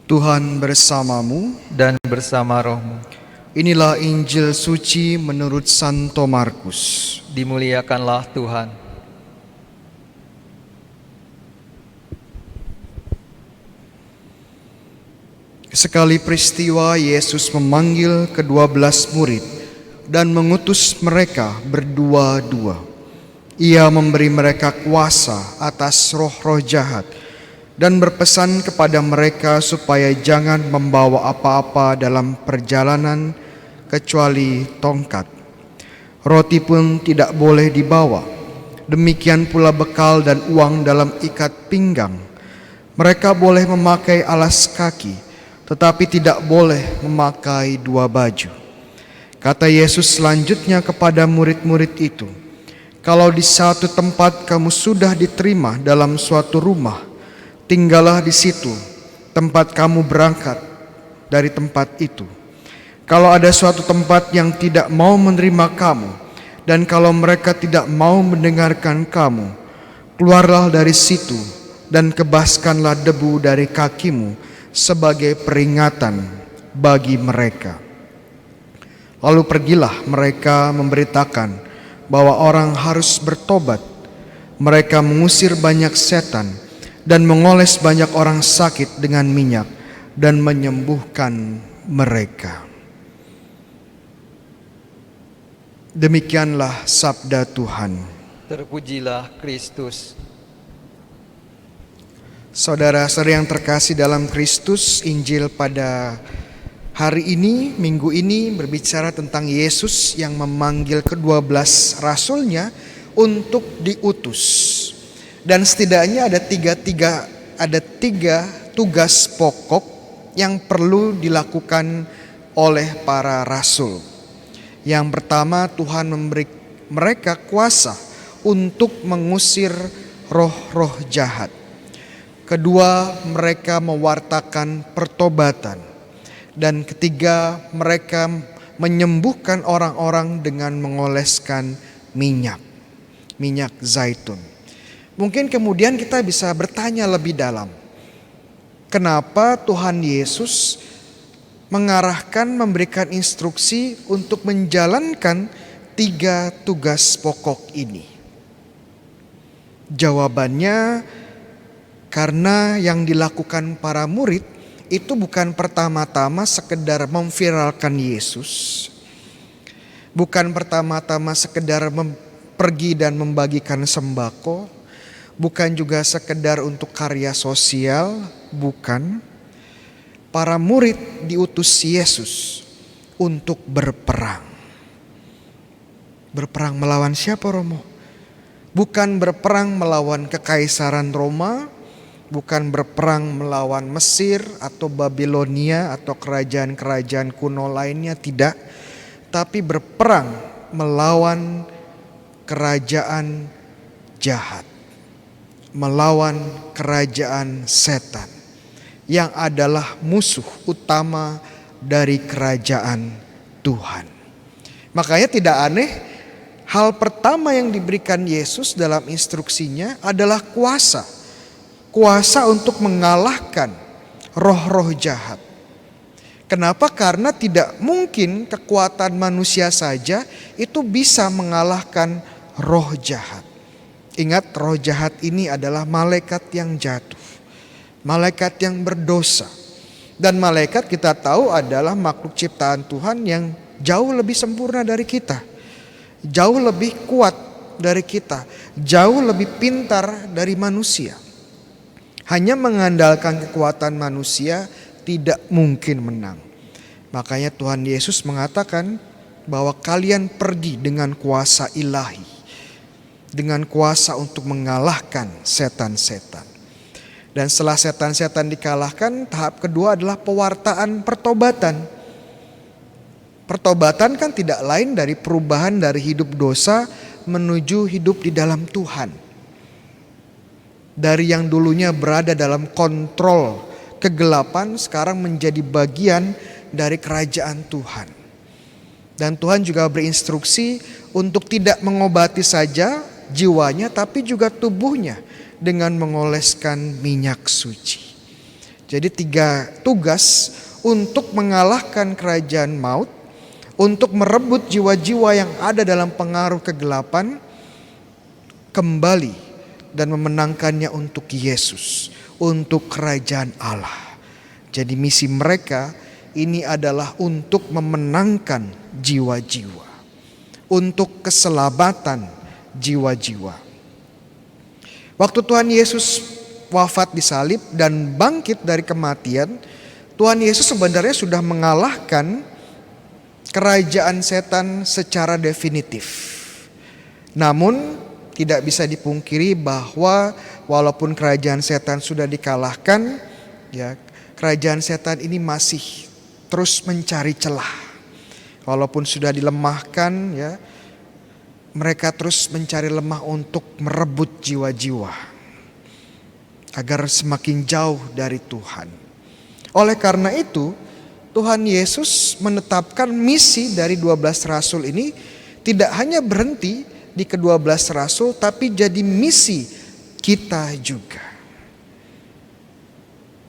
Tuhan bersamamu dan bersama rohmu. Inilah Injil suci menurut Santo Markus. Dimuliakanlah Tuhan. Sekali peristiwa Yesus memanggil ke-12 murid dan mengutus mereka berdua-dua. Ia memberi mereka kuasa atas roh-roh jahat dan berpesan kepada mereka supaya jangan membawa apa-apa dalam perjalanan kecuali tongkat. Roti pun tidak boleh dibawa, demikian pula bekal dan uang dalam ikat pinggang. Mereka boleh memakai alas kaki, tetapi tidak boleh memakai 2 baju. Kata Yesus selanjutnya kepada murid-murid itu, "Kalau di satu tempat kamu sudah diterima dalam suatu rumah, tinggallah di situ tempat kamu berangkat dari tempat itu. Kalau ada suatu tempat yang tidak mau menerima kamu, dan kalau mereka tidak mau mendengarkan kamu, keluarlah dari situ dan kebaskanlah debu dari kakimu sebagai peringatan bagi mereka." Lalu pergilah mereka memberitakan bahwa orang harus bertobat. Mereka mengusir banyak setan dan mengoles banyak orang sakit dengan minyak dan menyembuhkan mereka. Demikianlah sabda Tuhan. Terpujilah Kristus. Saudara-saudara yang terkasih dalam Kristus, Injil pada hari ini, minggu ini berbicara tentang Yesus yang memanggil ke-12 rasulnya untuk diutus. Dan setidaknya ada tiga tugas pokok yang perlu dilakukan oleh para rasul. Yang pertama, Tuhan memberi mereka kuasa untuk mengusir roh-roh jahat. Kedua, mereka mewartakan pertobatan. Dan ketiga, mereka menyembuhkan orang-orang dengan mengoleskan minyak zaitun. Mungkin kemudian kita bisa bertanya lebih dalam, kenapa Tuhan Yesus mengarahkan, memberikan instruksi untuk menjalankan 3 tugas pokok ini? Jawabannya, karena yang dilakukan para murid itu bukan pertama-tama sekedar memviralkan Yesus, bukan pertama-tama sekedar pergi dan membagikan sembako, bukan juga sekedar untuk karya sosial, bukan. Para murid diutus Yesus untuk berperang. Berperang melawan siapa, Romo? Bukan berperang melawan kekaisaran Roma, bukan berperang melawan Mesir atau Babilonia atau kerajaan-kerajaan kuno lainnya, tidak. Tapi berperang melawan kerajaan jahat, melawan kerajaan setan yang adalah musuh utama dari kerajaan Tuhan. Makanya tidak aneh, hal pertama yang diberikan Yesus dalam instruksinya adalah kuasa. Kuasa untuk mengalahkan roh-roh jahat. Kenapa? Karena tidak mungkin kekuatan manusia saja itu bisa mengalahkan roh jahat. Ingat, roh jahat ini adalah malaikat yang jatuh, malaikat yang berdosa. Dan malaikat kita tahu adalah makhluk ciptaan Tuhan yang jauh lebih sempurna dari kita, jauh lebih kuat dari kita, jauh lebih pintar dari manusia. Hanya mengandalkan kekuatan manusia tidak mungkin menang. Makanya Tuhan Yesus mengatakan bahwa kalian pergi dengan kuasa ilahi, dengan kuasa untuk mengalahkan setan-setan. Dan setelah setan-setan dikalahkan, tahap kedua adalah pewartaan pertobatan. Pertobatan kan tidak lain dari perubahan dari hidup dosa menuju hidup di dalam Tuhan. Dari yang dulunya berada dalam kontrol kegelapan, sekarang menjadi bagian dari kerajaan Tuhan. Dan Tuhan juga berinstruksi untuk tidak mengobati saja jiwanya, tapi juga tubuhnya dengan mengoleskan minyak suci. Jadi 3 tugas untuk mengalahkan kerajaan maut, untuk merebut jiwa-jiwa yang ada dalam pengaruh kegelapan kembali dan memenangkannya untuk Yesus, untuk kerajaan Allah. Jadi misi mereka ini adalah untuk memenangkan jiwa-jiwa, untuk keselamatan jiwa-jiwa. Waktu Tuhan Yesus wafat di salib dan bangkit dari kematian, Tuhan Yesus sebenarnya sudah mengalahkan kerajaan setan secara definitif. Namun tidak bisa dipungkiri bahwa walaupun kerajaan setan sudah dikalahkan, ya, kerajaan setan ini masih terus mencari celah. Walaupun sudah dilemahkan, ya, mereka terus mencari lemah untuk merebut jiwa-jiwa agar semakin jauh dari Tuhan. Oleh karena itu, Tuhan Yesus menetapkan misi dari 12 rasul ini tidak hanya berhenti di ke-12 rasul, tapi jadi misi kita juga.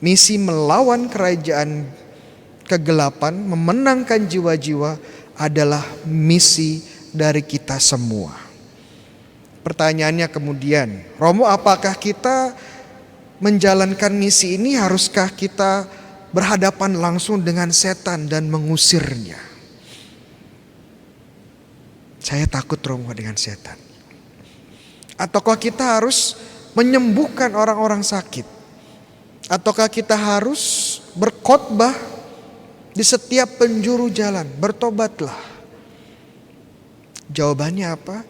Misi melawan kerajaan kegelapan, memenangkan jiwa-jiwa adalah misi dari kita semua. Pertanyaannya kemudian, Romo, apakah kita menjalankan misi ini, haruskah kita berhadapan langsung dengan setan dan mengusirnya? Saya takut, Romo, dengan setan. Ataukah kita harus menyembuhkan orang-orang sakit? Ataukah kita harus berkhotbah di setiap penjuru jalan, bertobatlah? Jawabannya apa?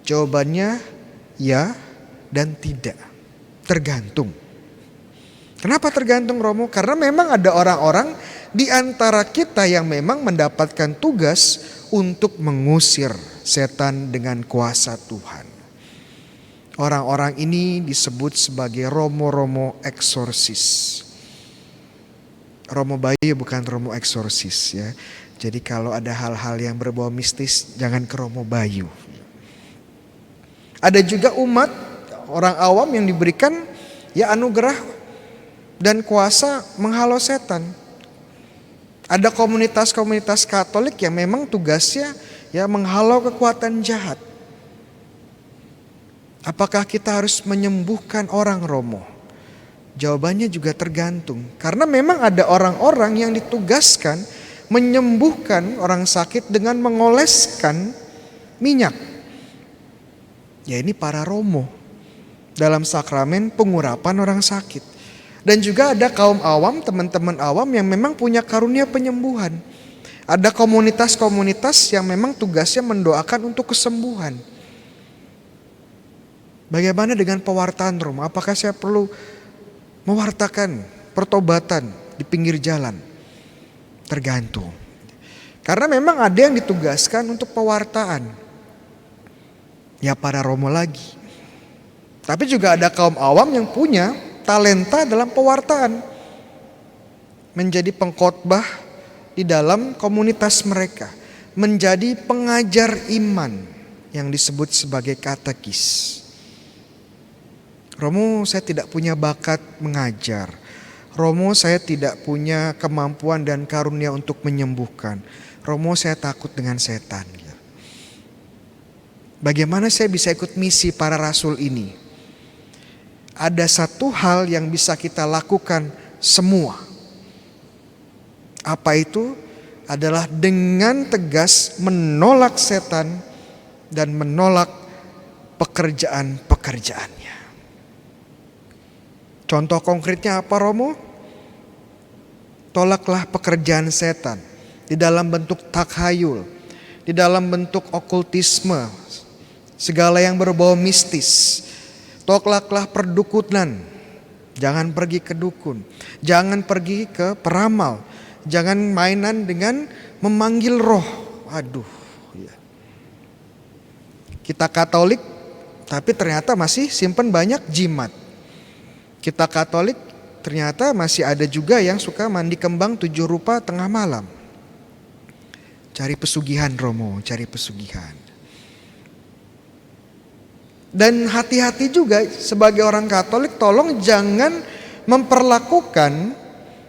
Jawabannya ya dan tidak. Tergantung. Kenapa tergantung, Romo? Karena memang ada orang-orang di antara kita yang memang mendapatkan tugas untuk mengusir setan dengan kuasa Tuhan. Orang-orang ini disebut sebagai romo-romo eksorsis. Romo Bayu bukan romo eksorsis, ya. Jadi kalau ada hal-hal yang berbau mistis, jangan ke Romo Bayu. Ada juga umat orang awam yang diberikan ya anugerah dan kuasa menghalau setan. Ada komunitas-komunitas Katolik yang memang tugasnya ya menghalau kekuatan jahat. Apakah kita harus menyembuhkan orang, Romo? Jawabannya juga tergantung. Karena memang ada orang-orang yang ditugaskan menyembuhkan orang sakit dengan mengoleskan minyak. Ya, ini para romo dalam sakramen pengurapan orang sakit. Dan juga ada kaum awam, teman-teman awam yang memang punya karunia penyembuhan. Ada komunitas-komunitas yang memang tugasnya mendoakan untuk kesembuhan. Bagaimana dengan pewartaan, Romo? Apakah saya perlu mewartakan pertobatan di pinggir jalan? Tergantung. Karena memang ada yang ditugaskan untuk pewartaan. Ya para romo lagi. Tapi juga ada kaum awam yang punya talenta dalam pewartaan. Menjadi pengkhotbah di dalam komunitas mereka. Menjadi pengajar iman yang disebut sebagai katekis. Romo, saya tidak punya bakat mengajar. Romo, saya tidak punya kemampuan dan karunia untuk menyembuhkan. Romo, saya takut dengan setan. Bagaimana saya bisa ikut misi para rasul ini? Ada satu hal yang bisa kita lakukan semua. Apa itu? Adalah dengan tegas menolak setan dan menolak pekerjaan-pekerjaannya. Contoh konkretnya apa, Romo? Tolaklah pekerjaan setan di dalam bentuk takhayul, di dalam bentuk okultisme, segala yang berbau mistis. Tolaklah perdukunan, jangan pergi ke dukun, jangan pergi ke peramal, jangan mainan dengan memanggil roh. Aduh, ya. Kita Katolik, tapi ternyata masih simpen banyak jimat. Kita Katolik, ternyata masih ada juga yang suka mandi kembang 7 rupa tengah malam. Cari pesugihan, Romo, cari pesugihan. Dan hati-hati juga sebagai orang Katolik, tolong jangan memperlakukan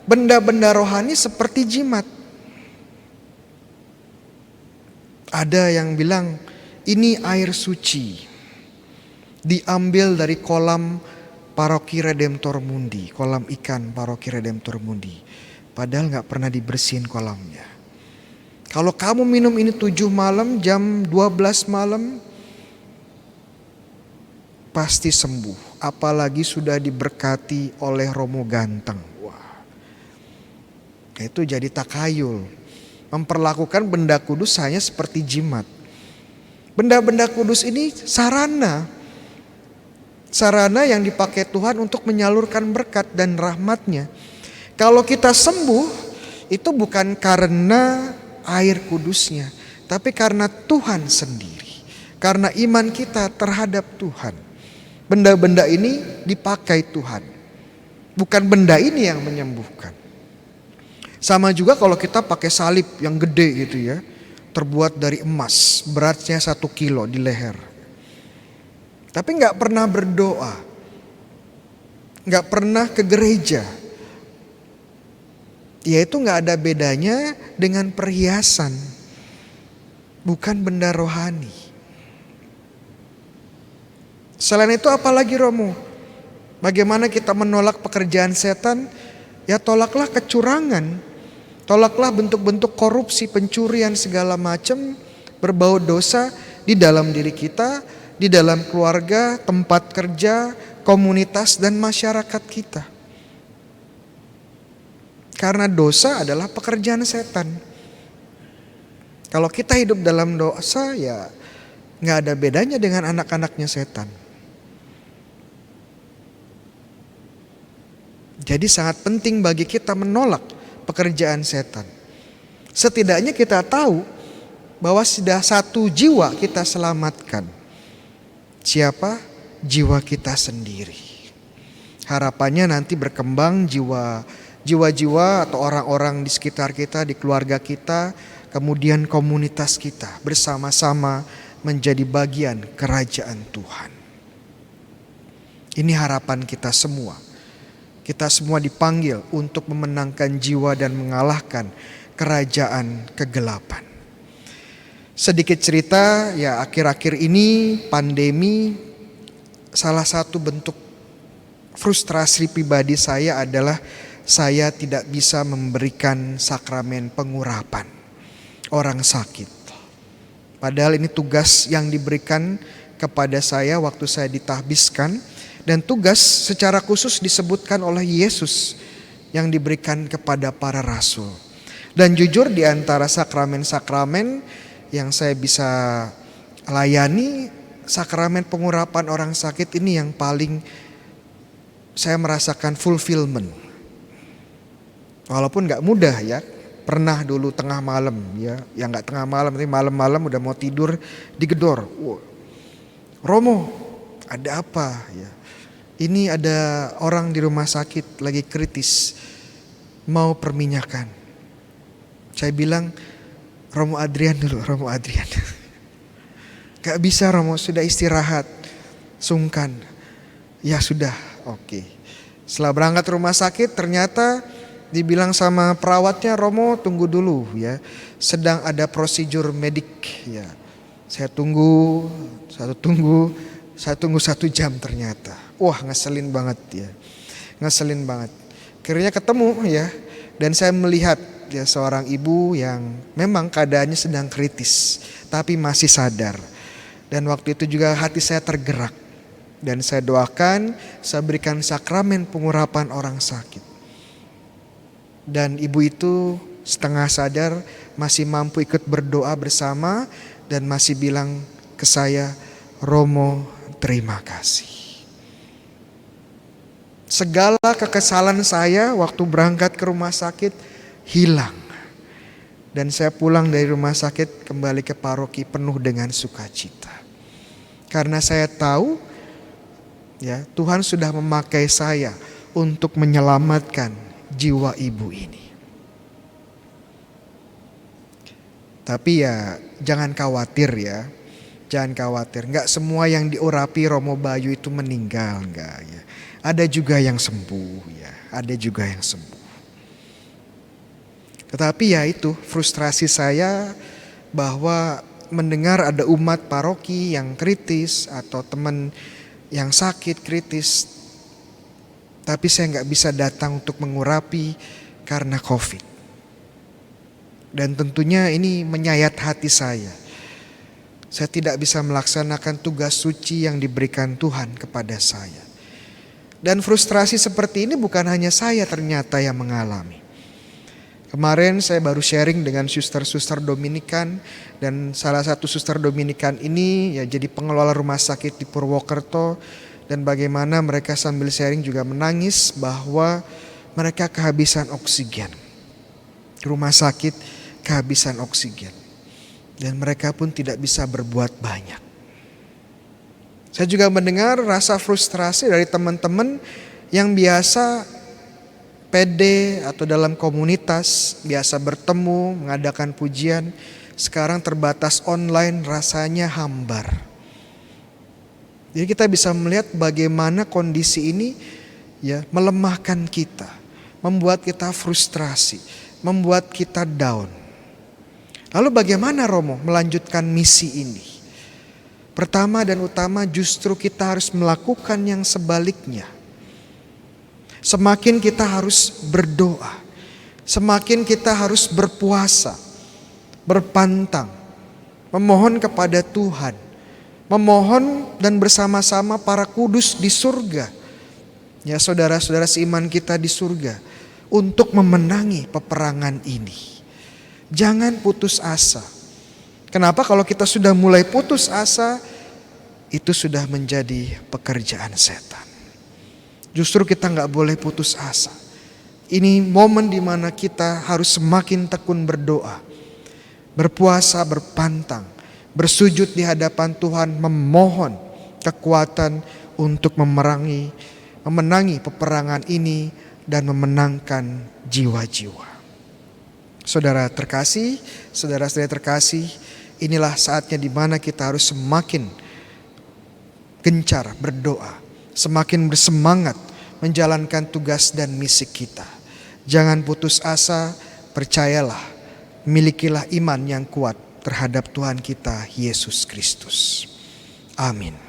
Benda-benda rohani seperti jimat. Ada yang bilang ini air suci, diambil dari kolam Paroki Redemptor Mundi, kolam ikan Paroki Redemptor Mundi. Padahal gak pernah dibersihin kolamnya. Kalau kamu minum ini 7 malam, jam 12 malam, pasti sembuh. Apalagi sudah diberkati oleh Romo Ganteng. Wah, itu jadi takayul. Memperlakukan benda kudus hanya seperti jimat. Benda-benda kudus ini sarana yang dipakai Tuhan untuk menyalurkan berkat dan rahmat-Nya. Kalau kita sembuh, itu bukan karena air kudusnya, tapi karena Tuhan sendiri. Karena iman kita terhadap Tuhan. Benda-benda ini dipakai Tuhan. Bukan benda ini yang menyembuhkan. Sama juga kalau kita pakai salib yang gede gitu ya, terbuat dari emas, beratnya 1 kilo di leher. Tapi gak pernah berdoa, gak pernah ke gereja. Ya itu gak ada bedanya dengan perhiasan, bukan benda rohani. Selain itu apalagi Romo? Bagaimana kita menolak pekerjaan setan? Ya tolaklah kecurangan. Tolaklah bentuk-bentuk korupsi, pencurian segala macam, berbau dosa di dalam diri kita, di dalam keluarga, tempat kerja, komunitas dan masyarakat kita. Karena dosa adalah pekerjaan setan. Kalau kita hidup dalam dosa ya gak ada bedanya dengan anak-anaknya setan. Jadi sangat penting bagi kita menolak pekerjaan setan. Setidaknya kita tahu bahwa sudah 1 jiwa kita selamatkan. Siapa? Jiwa kita sendiri. Harapannya nanti berkembang jiwa-jiwa atau orang-orang di sekitar kita, di keluarga kita, kemudian komunitas kita bersama-sama menjadi bagian kerajaan Tuhan. Ini harapan kita semua. Kita semua dipanggil untuk memenangkan jiwa dan mengalahkan kerajaan kegelapan. Sedikit cerita, ya akhir-akhir ini pandemi, salah satu bentuk frustrasi pribadi saya adalah saya tidak bisa memberikan sakramen pengurapan orang sakit. Padahal ini tugas yang diberikan kepada saya waktu saya ditahbiskan. Dan tugas secara khusus disebutkan oleh Yesus yang diberikan kepada para rasul. Dan jujur di antara sakramen-sakramen yang saya bisa layani, sakramen pengurapan orang sakit ini yang paling saya merasakan fulfillment. Walaupun gak mudah ya. Pernah dulu tengah malam ya, yang gak tengah malam, tapi malam-malam udah mau tidur digedor. Wow. Romo, ada apa ya? Ini ada orang di rumah sakit lagi kritis, mau perminyakan. Saya bilang, Romo Adrian dulu, Romo Adrian. Gak bisa Romo, sudah istirahat, sungkan. Ya sudah, oke. Setelah berangkat rumah sakit ternyata dibilang sama perawatnya, Romo tunggu dulu ya. Sedang ada prosedur medik ya. Saya tunggu 1 jam ternyata. Wah ngeselin banget ya. Ngeselin banget. Akhirnya ketemu ya. Dan saya melihat ya seorang ibu yang memang keadaannya sedang kritis. Tapi masih sadar. Dan waktu itu juga hati saya tergerak. Dan saya doakan, saya berikan sakramen pengurapan orang sakit. Dan ibu itu setengah sadar masih mampu ikut berdoa bersama. Dan masih bilang ke saya, Romo terima kasih. Segala kekesalan saya waktu berangkat ke rumah sakit hilang. Dan saya pulang dari rumah sakit kembali ke paroki penuh dengan sukacita. Karena saya tahu ya Tuhan sudah memakai saya untuk menyelamatkan jiwa ibu ini. Tapi ya jangan khawatir ya. Jangan khawatir, gak semua yang diurapi Romo Bayu itu meninggal, enggak ya. Ada juga yang sembuh ya, ada juga yang sembuh. Tetapi ya itu frustrasi saya bahwa mendengar ada umat paroki yang kritis atau teman yang sakit kritis, tapi saya nggak bisa datang untuk mengurapi karena COVID. Dan tentunya ini menyayat hati saya. Saya tidak bisa melaksanakan tugas suci yang diberikan Tuhan kepada saya. Dan frustrasi seperti ini bukan hanya saya ternyata yang mengalami. Kemarin saya baru sharing dengan suster-suster Dominikan, dan salah satu suster Dominikan ini ya jadi pengelola rumah sakit di Purwokerto, dan bagaimana mereka sambil sharing juga menangis bahwa mereka kehabisan oksigen. Rumah sakit kehabisan oksigen. Dan mereka pun tidak bisa berbuat banyak. Saya juga mendengar rasa frustrasi dari teman-teman yang biasa PD atau dalam komunitas, biasa bertemu, mengadakan pujian, sekarang terbatas online, rasanya hambar. Jadi kita bisa melihat bagaimana kondisi ini ya melemahkan kita, membuat kita frustrasi, membuat kita down. Lalu bagaimana Romo melanjutkan misi ini? Pertama dan utama justru kita harus melakukan yang sebaliknya. Semakin kita harus berdoa, semakin kita harus berpuasa, berpantang, memohon kepada Tuhan, memohon dan bersama-sama para kudus di surga, ya saudara-saudara seiman kita di surga, untuk memenangi peperangan ini. Jangan putus asa. Kenapa? Kalau kita sudah mulai putus asa, itu sudah menjadi pekerjaan setan. Justru kita gak boleh putus asa. Ini momen dimana kita harus semakin tekun berdoa, berpuasa, berpantang, bersujud di hadapan Tuhan, memohon kekuatan untuk memenangi peperangan ini dan memenangkan jiwa-jiwa. Saudara terkasih, saudara-saudara terkasih, inilah saatnya dimana kita harus semakin gencar berdoa, semakin bersemangat menjalankan tugas dan misi kita. Jangan putus asa, percayalah, milikilah iman yang kuat terhadap Tuhan kita Yesus Kristus. Amin.